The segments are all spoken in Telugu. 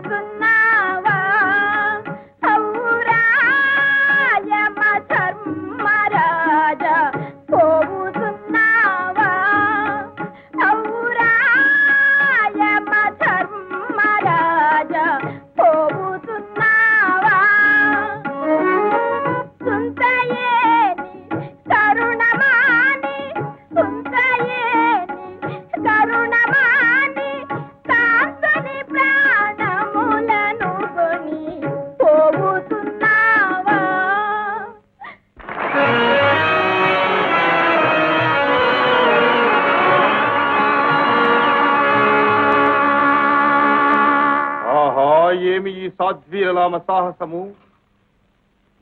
పోవుతున్నావా ఔరా యమ ధర్మరాజా పోవుతున్నావా ఔరా యమ ధర్మరాజా పోవుతున్నావా సుంతయేని కరుణమాని సుంతయేని కరుణమాని కాంతుని ప్రాణములను కొని పోవుతున్నావా ఆహా ఏమి ఈ సాధ్వీరలామ సాహసము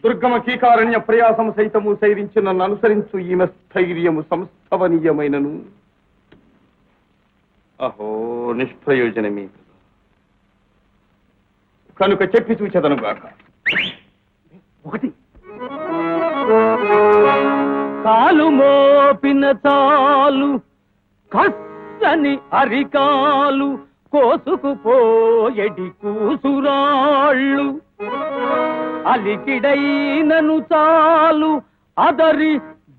దుర్గమ కీకారణ్య ప్రయాసము సైతము సైరించి నన్ను అనుసరించు ఈమె స్థైర్యము సంస్థవనీయమైనను అహో నిష్ప్రయోజనమే కనుక చెప్పి చూచెదను గాక ఒకటి కాలు మోపిన చాలు కස්සని అరికాలు కోసుకుపోయడి కూసురాళ్ళు అలికిడైనను చాలు అదరి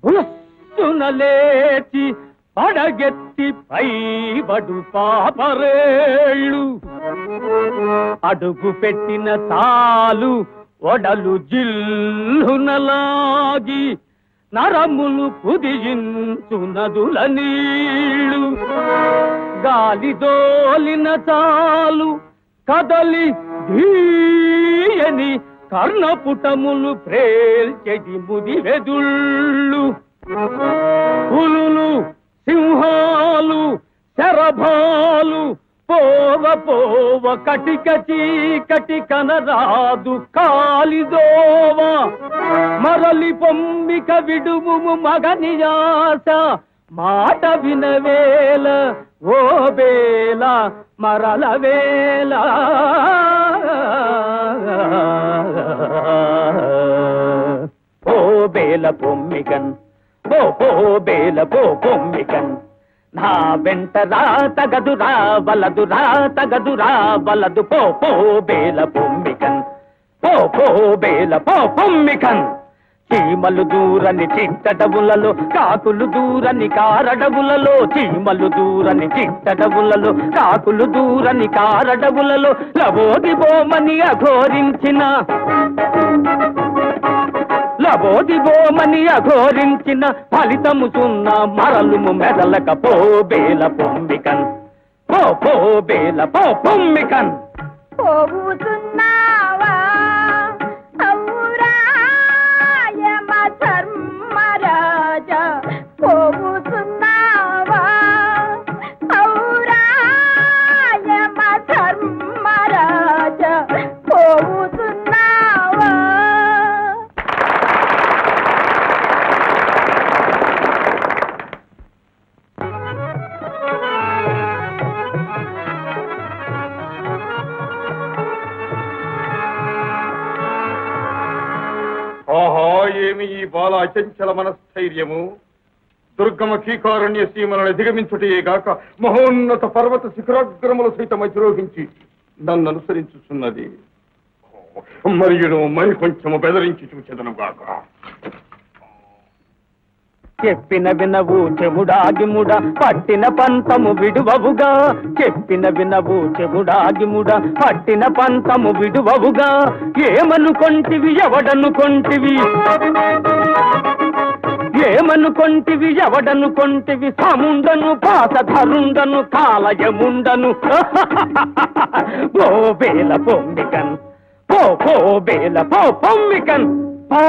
బుస్సున లేచి పడగెత్తి పైబడు పాపరేళ్ళు అడుగు పెట్టిన చాలు ఒడలు జిల్లునలాగి నరములు కుదియించు నదుల నీళ్ళు గాలి దోలిన చాలు కదలి ధీయని కర్ణపుటములు ప్రేల్చెడి ముదివెదుళ్ళు పులులు సింహాలు శరభాలు పోవ పోవ కటిక చీకటి కనరాదు కాలిదోవ మరలి పొమ్మిక విడుము మగనియాస మాట వినవేల ఓ బేల మరల వేల ఓ బేల పొమ్మికన్ పో బేల పొమ్మికన్ నా వెంట రా తగదురా వలదురా తగదురా వలదు పో బేల పొమ్మికన్ పో బేల పొమ్మికన్ చీమలు దూరని చిట్టడవులలో కాకులు దూరని కారడవులలో చీమలు దూరని చిట్టడవులలో కాకులు దూరని కారడవులలో లవోది బోమని అఘోరించిన ఫలితము సున్న మరలుము మెదలక పో బేల పొమ్మికన్ పో బేల పొమ్మికన్ పోవుతున్నావా ఔరా యమ ధర్మరాజా పోవుతున్నావా ఔరా యమ ధర్మరాజా పోవుతున్నావా ఆహా ఏమి ఈ బాల అచంచల మనస్థైర్యము దుర్గమ కీకారణ్య సీమలను అధిగమించుటయే గాక మహోన్నత పర్వత శిఖరాగ్రములు సైతం అధిరోహించి నన్ను అనుసరించుతున్నది మరియు మరి కొంచెము బెదరించి చూచెదను గాక చెప్పిన వినవు చెముడాగిముడ పట్టిన పంతము విడువవుగా చెప్పిన వినవు చెముడాగిముడ పట్టిన పంతము విడువవుగా ఏమనుకొంటివి ఎవడనుకొంటివి ఏమనుకొంటివి ఎవడనుకొంటివి సముండను పాసధరుండను కాలయముండను బేల పొమ్మికన్ పో బేల పొమ్మికన్ పో